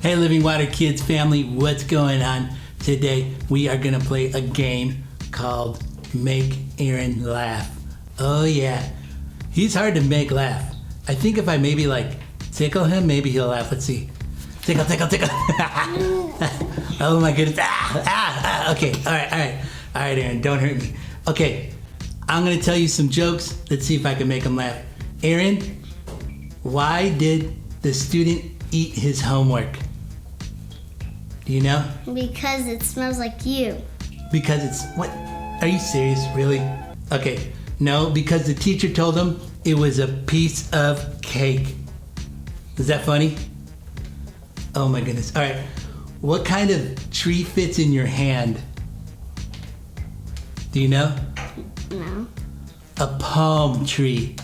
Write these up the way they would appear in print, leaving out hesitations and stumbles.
Hey, Living Water Kids family, what's going on? Today we are gonna play a game called Make Aaron Laugh. Oh yeah, he's hard to make laugh. I think if I maybe tickle him, maybe he'll laugh. Let's see. Tickle, tickle, tickle. Oh my goodness. Okay, all right, Aaron, don't hurt me. Okay, I'm gonna tell you some jokes. Let's see if I can make him laugh. Aaron, why did the student eat his homework? Do you know? Because it smells like you. Because it's, what? Are you serious, really? Okay, no, because the teacher told him it was a piece of cake. Is that funny? Oh my goodness. All right, what kind of tree fits in your hand? Do you know? No. A palm tree.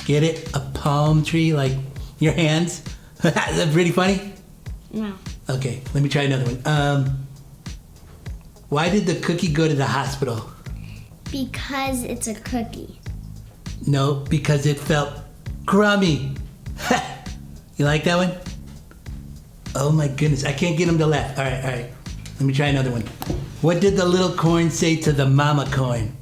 Get it? A palm tree, like your hands? Is that pretty funny? No. Okay, let me try another one. Why did the cookie go to the hospital? Because it's a cookie. No, because it felt crummy. You like that one? Oh my goodness, I can't get him to laugh. All right. Let me try another one. What did the little corn say to the mama corn?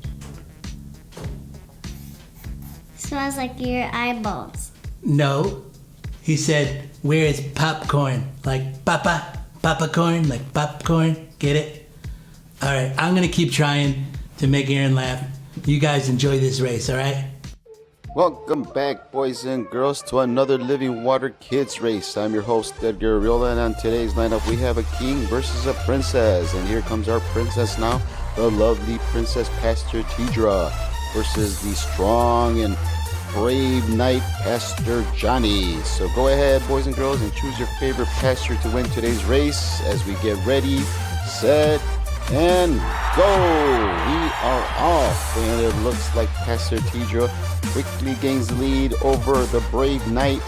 Smells like your eyeballs. No, he said, where is popcorn? Like papa corn, like popcorn. Get it? All right, I'm gonna keep trying to make Aaron laugh. You guys enjoy this race, all right? Welcome back, boys and girls, to another Living Water Kids race. I'm your host, Edgar Ariola, and on today's lineup, we have a king versus a princess. And here comes our princess now, the lovely Princess Pastor Tidra, versus the strong and brave knight, Pastor Johnny. So go ahead, boys and girls, and choose your favorite pastor to win today's race as we get ready, set, and go! We are off, and it looks like Pastor Tidra quickly gains the lead over the brave knight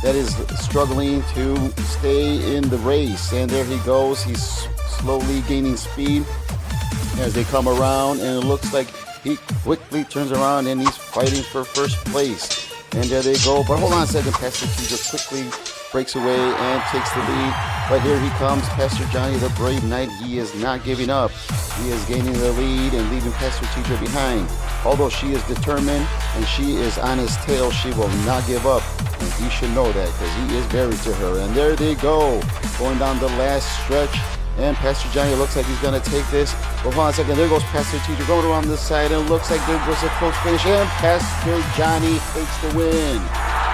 that is struggling to stay in the race. And there he goes. He's slowly gaining speed as they come around, and it looks like he quickly turns around and he's fighting for first place. And there they go. But hold on a second. Pastor Tidra quickly breaks away and takes the lead. But here he comes, Pastor Johnny, the brave knight. He is not giving up. He is gaining the lead and leaving Pastor Tidra behind. Although she is determined and she is on his tail, she will not give up. And he should know that because he is married to her. And there they go, going down the last stretch. And Pastor Johnny looks like he's going to take this. But hold on a second, there goes Pastor Tidra going around this side. And it looks like there was a close finish. And Pastor Johnny takes the win.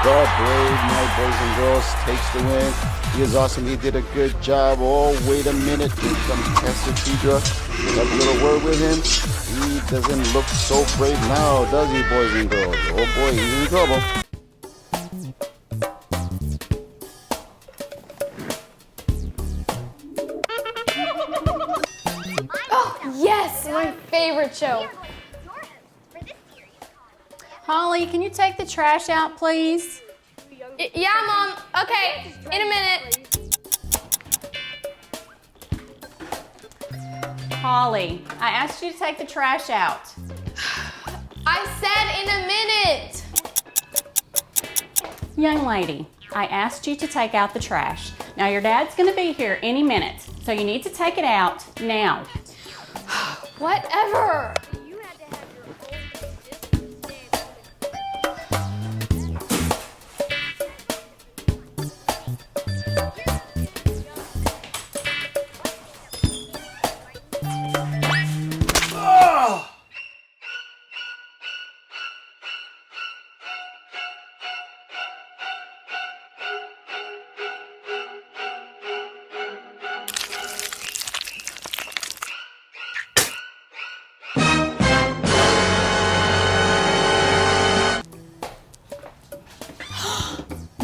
The brave knight, boys and girls, takes the win. He is awesome. He did a good job. Oh, wait a minute. Here comes Pastor Tidra. Have a little word with him. He doesn't look so brave now, does he, boys and girls? Oh boy, he's in trouble. Oh, yes, my favorite show. Holly, can you take the trash out, please? Yeah, Mom. Okay, in a minute. Holly, I asked you to take the trash out. I said in a minute. Young lady, I asked you to take out the trash. Now your dad's gonna be here any minute, so you need to take it out now. Whatever.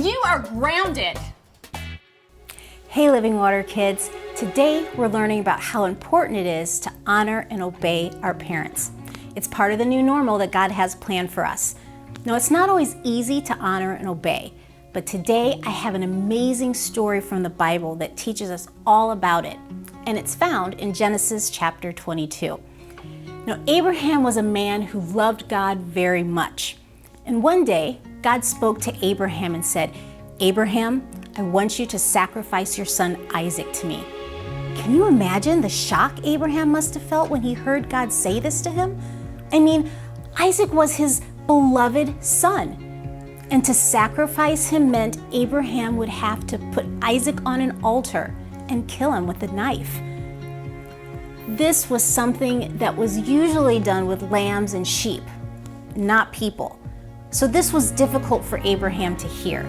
You are grounded. Hey Living Water kids, today we're learning about how important it is to honor and obey our parents. It's part of the new normal that God has planned for us. Now it's not always easy to honor and obey, but today I have an amazing story from the Bible that teaches us all about it, and it's found in Genesis chapter 22. Now Abraham was a man who loved God very much, and one day God spoke to Abraham and said, "Abraham, I want you to sacrifice your son Isaac to me." Can you imagine the shock Abraham must have felt when he heard God say this to him? I mean, Isaac was his beloved son. And to sacrifice him meant Abraham would have to put Isaac on an altar and kill him with a knife. This was something that was usually done with lambs and sheep, not people. So this was difficult for Abraham to hear.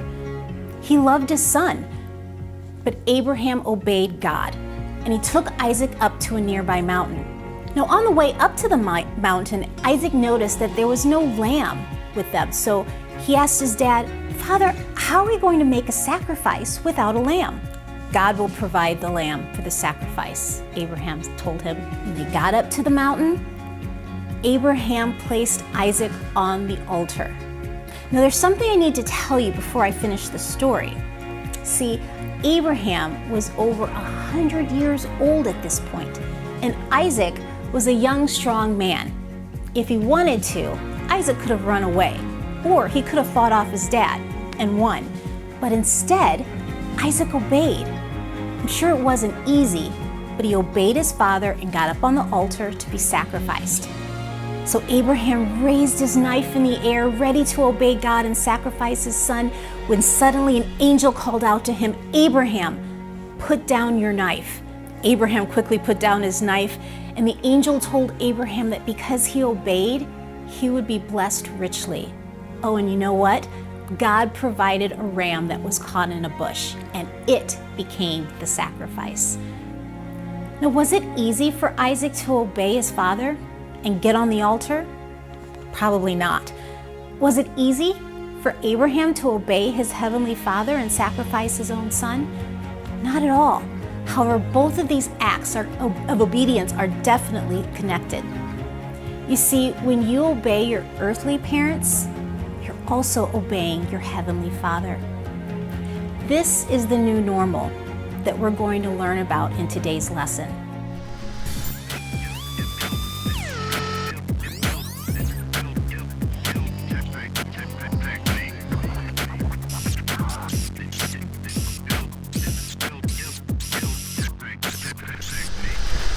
He loved his son, but Abraham obeyed God, and he took Isaac up to a nearby mountain. Now, on the way up to the mountain, Isaac noticed that there was no lamb with them. So he asked his dad, "Father, how are we going to make a sacrifice without a lamb?" "God will provide the lamb for the sacrifice," Abraham told him. When they got up to the mountain, Abraham placed Isaac on the altar. Now, there's something I need to tell you before I finish the story. See, Abraham was over 100 years old at this point, and Isaac was a young, strong man. If he wanted to, Isaac could have run away, or he could have fought off his dad and won. But instead, Isaac obeyed. I'm sure it wasn't easy, but he obeyed his father and got up on the altar to be sacrificed. So Abraham raised his knife in the air, ready to obey God and sacrifice his son, when suddenly an angel called out to him, "Abraham, put down your knife." Abraham quickly put down his knife, and the angel told Abraham that because he obeyed, he would be blessed richly. Oh, and you know what? God provided a ram that was caught in a bush, and it became the sacrifice. Now, was it easy for Isaac to obey his father and get on the altar? Probably not. Was it easy for Abraham to obey his heavenly Father and sacrifice his own son? Not at all. However, both of these acts of obedience are definitely connected. You see, when you obey your earthly parents, you're also obeying your heavenly Father. This is the new normal that we're going to learn about in today's lesson.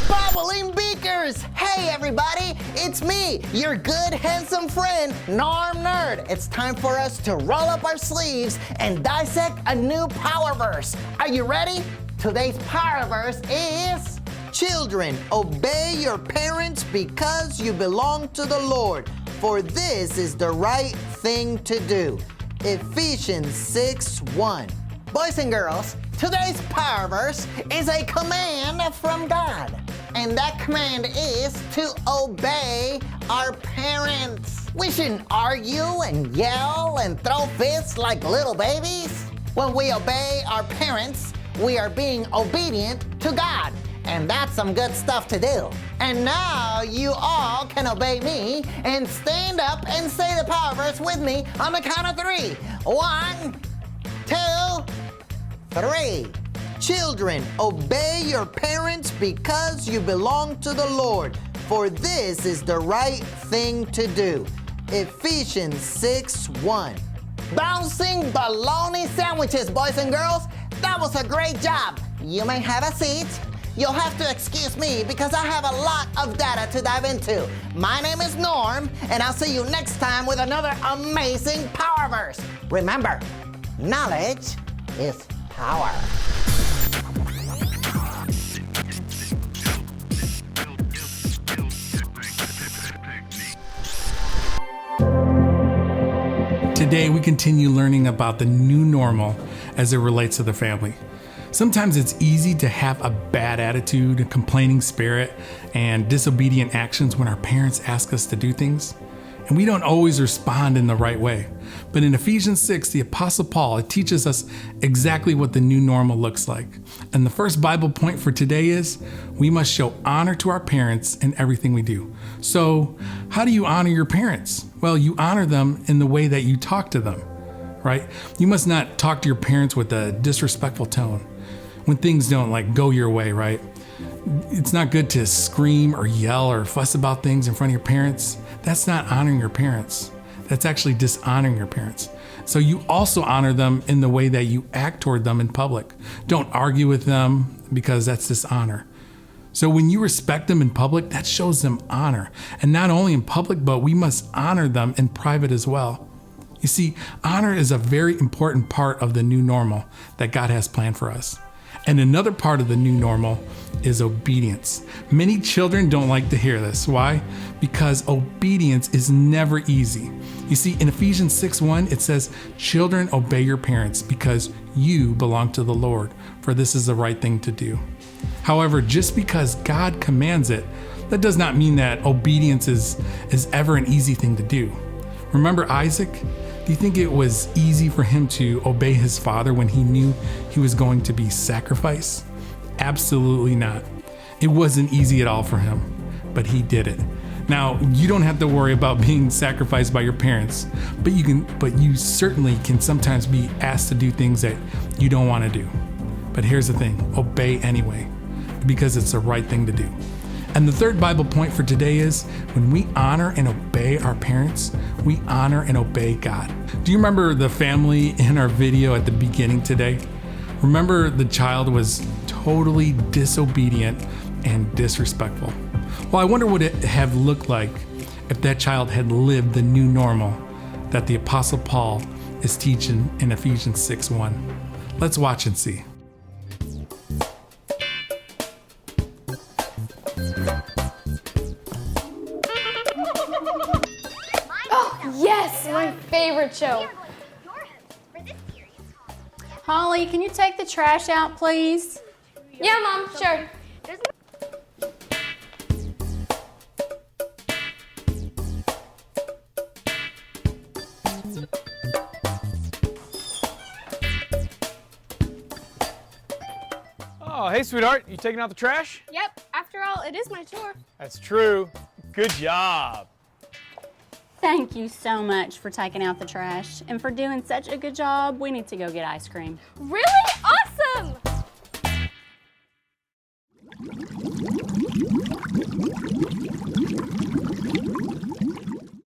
Bubbling Beakers! Hey everybody, it's me, your good handsome friend, Norm Nerd. It's time for us to roll up our sleeves and dissect a new power verse. Are you ready? Today's power verse is, "Children, obey your parents because you belong to the Lord, for this is the right thing to do." Ephesians 6:1. Boys and girls, today's power verse is a command from God. And that command is to obey our parents. We shouldn't argue and yell and throw fists like little babies. When we obey our parents, we are being obedient to God. And that's some good stuff to do. And now you all can obey me and stand up and say the power verse with me on the count of 3. 1, 2, 3. Children, obey your parents because you belong to the Lord, for this is the right thing to do. Ephesians 6:1. Bouncing bologna sandwiches, boys and girls. That was a great job. You may have a seat. You'll have to excuse me because I have a lot of data to dive into. My name is Norm, and I'll see you next time with another amazing power verse. Remember, knowledge is power. Today, we continue learning about the new normal as it relates to the family. Sometimes it's easy to have a bad attitude, a complaining spirit, and disobedient actions when our parents ask us to do things. And we don't always respond in the right way. But in Ephesians 6, the Apostle Paul teaches us exactly what the new normal looks like. And the first Bible point for today is, we must show honor to our parents in everything we do. So, how do you honor your parents? Well, you honor them in the way that you talk to them, right? You must not talk to your parents with a disrespectful tone when things don't go your way, right? It's not good to scream or yell or fuss about things in front of your parents. That's not honoring your parents. That's actually dishonoring your parents. So you also honor them in the way that you act toward them in public. Don't argue with them because that's dishonor. So when you respect them in public, that shows them honor. And not only in public, but we must honor them in private as well. You see, honor is a very important part of the new normal that God has planned for us. And another part of the new normal is obedience. Many children don't like to hear this. Why? Because obedience is never easy. You see, in Ephesians 6:1, it says, "Children, obey your parents because you belong to the Lord, for this is the right thing to do." However, just because God commands it, that does not mean that obedience is ever an easy thing to do. Remember Isaac? Do you think it was easy for him to obey his father when he knew he was going to be sacrificed? Absolutely not. It wasn't easy at all for him, but he did it. Now, you don't have to worry about being sacrificed by your parents, but you certainly can sometimes be asked to do things that you don't want to do. But here's the thing, obey anyway, because it's the right thing to do. And the third Bible point for today is when we honor and obey our parents, we honor and obey God. Do you remember the family in our video at the beginning today? Remember the child was totally disobedient and disrespectful. Well, I wonder what it have looked like if that child had lived the new normal that the Apostle Paul is teaching in Ephesians 6:1. Let's watch and see. Yes, my favorite show. Holly, can you take the trash out, please? Yeah, Mom, sure. Oh, hey, sweetheart. You taking out the trash? Yep, after all, it is my chore. That's true. Good job. Thank you so much for taking out the trash. And for doing such a good job, we need to go get ice cream. Really? Awesome!